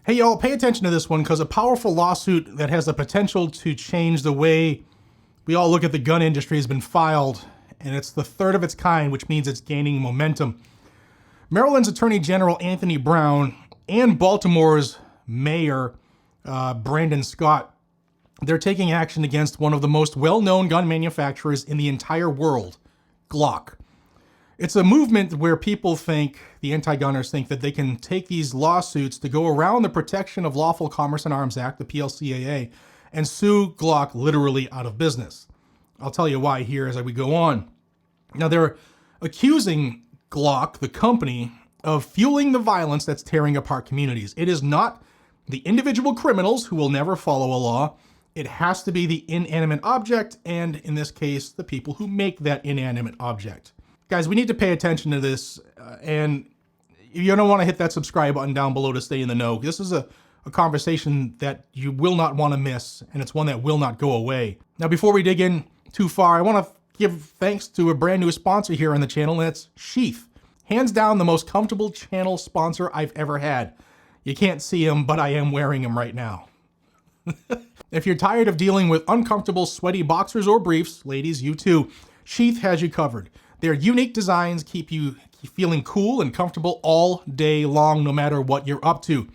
Hey y'all, pay attention to this one because a powerful lawsuit that has the potential to change the way we all look at the gun industry has been filed, and it's the third of its kind, which means it's gaining momentum. Maryland's Attorney General Anthony Brown and Baltimore's Mayor Brandon Scott, they're taking action against one of the most well-known gun manufacturers in the entire world, Glock. It's a movement where people think, the anti-gunners think, that they can take these lawsuits to go around the Protection of Lawful Commerce and Arms Act, the PLCAA, and sue Glock literally out of business. I'll tell you why here as we go on. Now, they're accusing Glock, the company, of fueling the violence that's tearing apart communities. It is not the individual criminals who will never follow a law. It has to be the inanimate object, and in this case, the people who make that inanimate object. Guys, we need to pay attention to this, and you don't want to hit that subscribe button down below to stay in the know. This is a conversation that you will not want to miss, and it's one that will not go away. Now, before we dig in too far, I want to give thanks to a brand new sponsor here on the channel, and it's Sheath. Hands down, the most comfortable channel sponsor I've ever had. You can't see him, but I am wearing him right now. If you're tired of dealing with uncomfortable, sweaty boxers or briefs, ladies, you too, Sheath has you covered. Their unique designs keep you feeling cool and comfortable all day long, no matter what you're up to.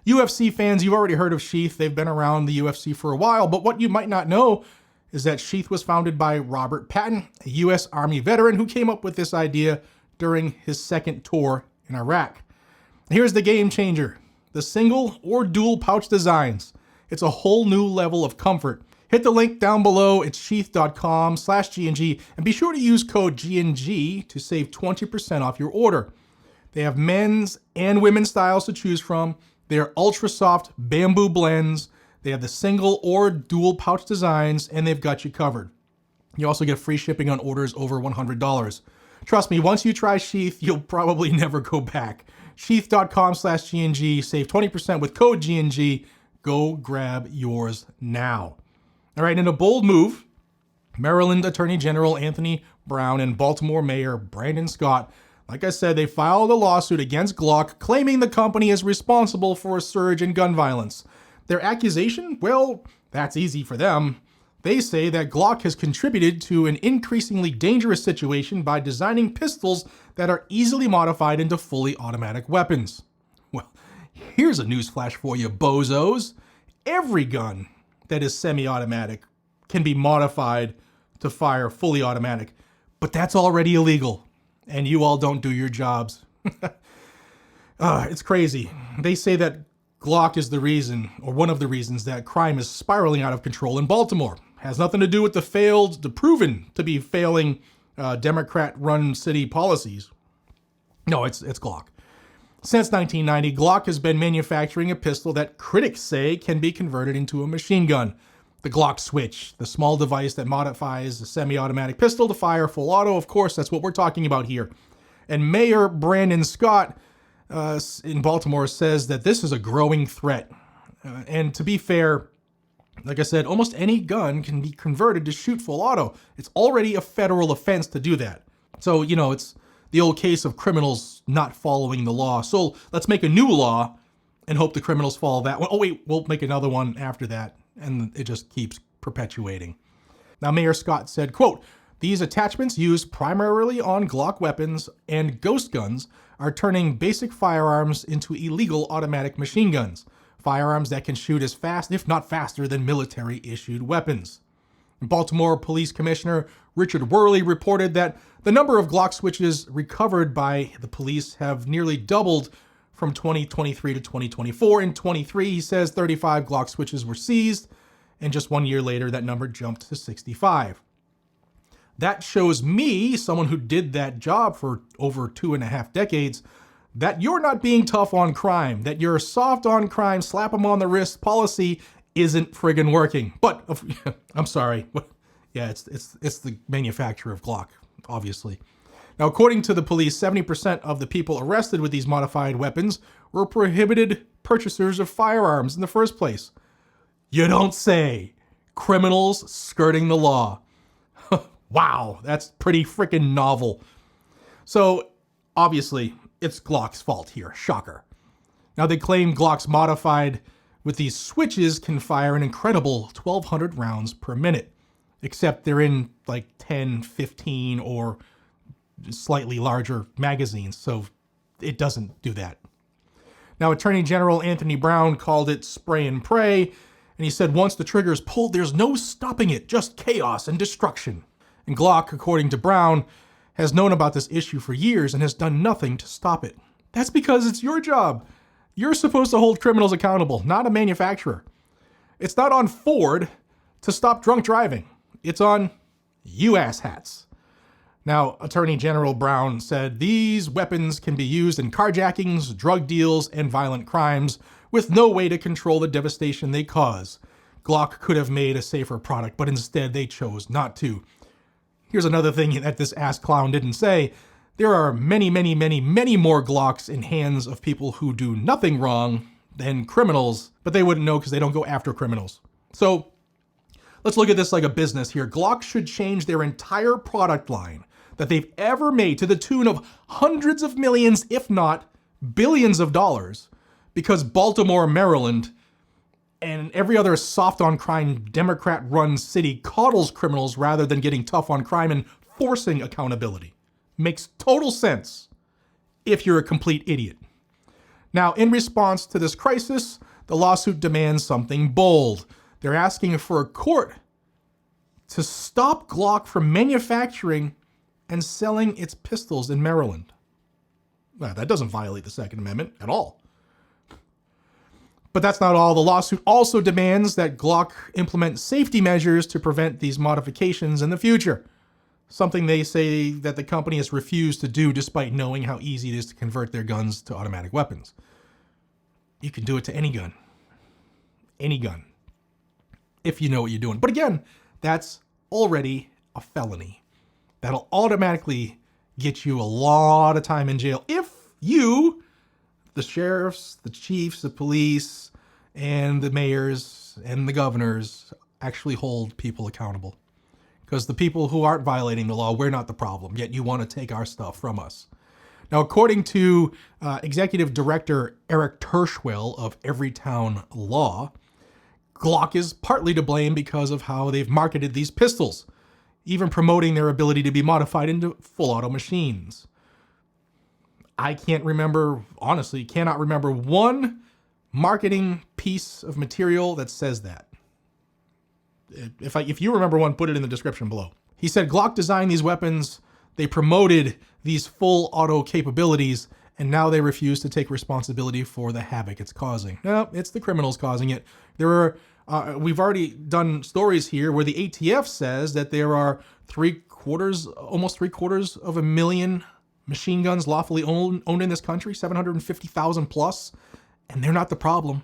UFC fans, you've already heard of Sheath. They've been around the UFC for a while, but what you might not know is that Sheath was founded by Robert Patton, a U.S. Army veteran who came up with this idea during his second tour in Iraq. Here's the game changer: the single or dual pouch designs. It's a whole new level of comfort. Hit the link down below. It's sheath.com/GNG, and be sure to use code GNG to save 20% off your order. They have men's and women's styles to choose from. They are ultra soft bamboo blends. They have the single or dual pouch designs, and they've got you covered. You also get free shipping on orders over $100. Trust me, once you try Sheath, you'll probably never go back. Sheath.com/GNG. Save 20% with code GNG. Go grab yours now. All right, in a bold move, Maryland Attorney General Anthony Brown and Baltimore Mayor Brandon Scott, like I said, they filed a lawsuit against Glock, claiming the company is responsible for a surge in gun violence. Their accusation? Well, that's easy for them. They say that Glock has contributed to an increasingly dangerous situation by designing pistols that are easily modified into fully automatic weapons. Well, here's a newsflash for you, bozos. Every gun that is semi-automatic can be modified to fire fully automatic, but that's already illegal, and you all don't do your jobs. It's crazy. They say that Glock is the reason, or one of the reasons, that crime is spiraling out of control in Baltimore. Has nothing to do with the proven to be failing Democrat-run city policies. No, it's Glock. Since 1990, Glock has been manufacturing a pistol that critics say can be converted into a machine gun. The Glock switch, the small device that modifies a semi-automatic pistol to fire full auto. Of course, that's what we're talking about here. And Mayor Brandon Scott in Baltimore says that this is a growing threat. And to be fair, like I said, almost any gun can be converted to shoot full auto. It's already a federal offense to do that. So, it's the old case of criminals not following the law. So let's make a new law and hope the criminals follow that one. Oh wait, we'll make another one after that. And it just keeps perpetuating. Now, Mayor Scott said, quote, "These attachments used primarily on Glock weapons and ghost guns are turning basic firearms into illegal automatic machine guns. Firearms that can shoot as fast, if not faster, than military-issued weapons." Baltimore Police Commissioner Richard Worley reported that the number of Glock switches recovered by the police have nearly doubled from 2023 to 2024. In 23, he says 35 Glock switches were seized, and just 1 year later, that number jumped to 65. That shows me, someone who did that job for over 2.5 decades, that you're not being tough on crime, that your soft on crime, slap them on the wrist policy isn't friggin' working. But I'm sorry. Yeah, it's the manufacturer of Glock, obviously. Now, according to the police, 70% of the people arrested with these modified weapons were prohibited purchasers of firearms in the first place. You don't say. Criminals skirting the law. Wow, that's pretty freaking novel. So, obviously, it's Glock's fault here. Shocker. Now, they claim Glocks modified with these switches can fire an incredible 1,200 rounds per minute, except they're in like 10, 15, or slightly larger magazines, so it doesn't do that. Now, Attorney General Anthony Brown called it spray and pray, and he said once the trigger is pulled, there's no stopping it, just chaos and destruction. And Glock, according to Brown, has known about this issue for years and has done nothing to stop it. That's because it's your job. You're supposed to hold criminals accountable, not a manufacturer. It's not on Ford to stop drunk driving. It's on you asshats. Now, Attorney General Brown said these weapons can be used in carjackings, drug deals, and violent crimes with no way to control the devastation they cause. Glock could have made a safer product, but instead they chose not to. Here's another thing that this ass clown didn't say. There are many, many, many, many more Glocks in hands of people who do nothing wrong than criminals, but they wouldn't know because they don't go after criminals. So let's look at this like a business here. Glock should change their entire product line that they've ever made to the tune of hundreds of millions, if not billions of dollars, because Baltimore, Maryland, and every other soft-on-crime Democrat-run city coddles criminals rather than getting tough on crime and forcing accountability. Makes total sense if you're a complete idiot. Now, in response to this crisis, the lawsuit demands something bold. They're asking for a court to stop Glock from manufacturing and selling its pistols in Maryland. Well, that doesn't violate the Second Amendment at all. But that's not all. The lawsuit also demands that Glock implement safety measures to prevent these modifications in the future. Something they say that the company has refused to do despite knowing how easy it is to convert their guns to automatic weapons. You can do it to any gun. Any gun. If you know what you're doing. But again, that's already a felony. That'll automatically get you a lot of time in jail if you, the sheriffs, the chiefs, the police, and the mayors and the governors actually hold people accountable. Because the people who aren't violating the law, we're not the problem, yet you want to take our stuff from us. Now, according to Executive Director Eric Tershwell of Everytown Law, Glock is partly to blame because of how they've marketed these pistols, even promoting their ability to be modified into full auto machines. I can't remember, honestly, cannot remember one marketing piece of material that says that. If you remember one, put it in the description below. He said Glock designed these weapons, they promoted these full auto capabilities, and now they refuse to take responsibility for the havoc it's causing. No, it's the criminals causing it. We've already done stories here where the ATF says that there are almost three quarters of a million machine guns lawfully owned in this country, 750,000 plus, and they're not the problem.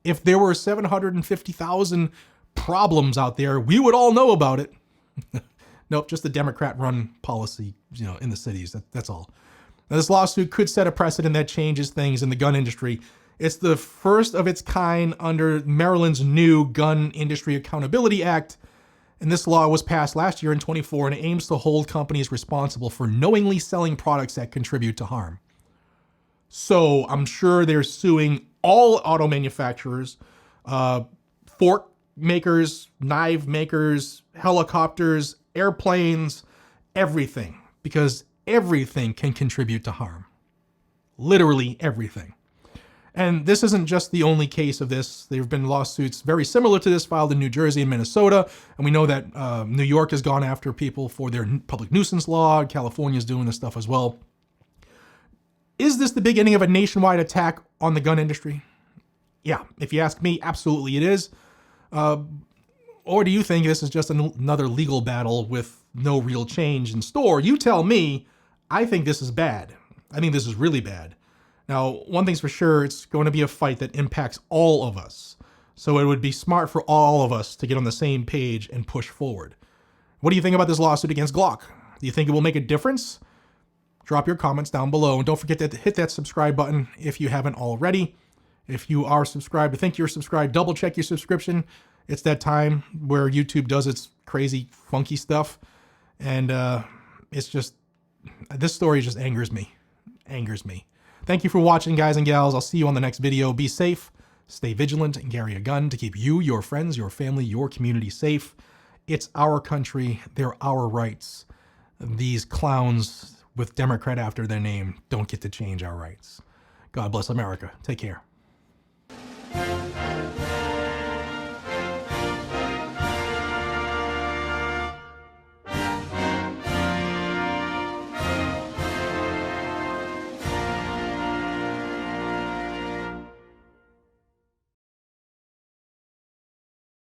If there were 750,000 problems out there, we would all know about it. Nope, just the Democrat-run policy, in the cities. That's all. Now, this lawsuit could set a precedent that changes things in the gun industry. It's the first of its kind under Maryland's new Gun Industry Accountability Act, and this law was passed last year in 2024, and it aims to hold companies responsible for knowingly selling products that contribute to harm. So I'm sure they're suing all auto manufacturers, fork makers, knife makers, helicopters, airplanes, everything, because everything can contribute to harm. Literally everything. And this isn't just the only case of this. There have been lawsuits very similar to this filed in New Jersey and Minnesota. And we know that New York has gone after people for their public nuisance law. California's doing this stuff as well. Is this the beginning of a nationwide attack on the gun industry? Yeah, if you ask me, absolutely it is. Or do you think this is just another legal battle with no real change in store? You tell me. I think this is bad. I think this is really bad. Now, one thing's for sure, it's going to be a fight that impacts all of us. So it would be smart for all of us to get on the same page and push forward. What do you think about this lawsuit against Glock? Do you think it will make a difference? Drop your comments down below. And don't forget to hit that subscribe button if you haven't already. If you are subscribed, I think you're subscribed, double check your subscription. It's that time where YouTube does its crazy, funky stuff. And it's just, this story just angers me. Thank you for watching, guys and gals. I'll see you on the next video. Be safe, stay vigilant, and carry a gun to keep you, your friends, your family, your community safe. It's our country. They're our rights. These clowns with Democrat after their name don't get to change our rights. God bless America. Take care.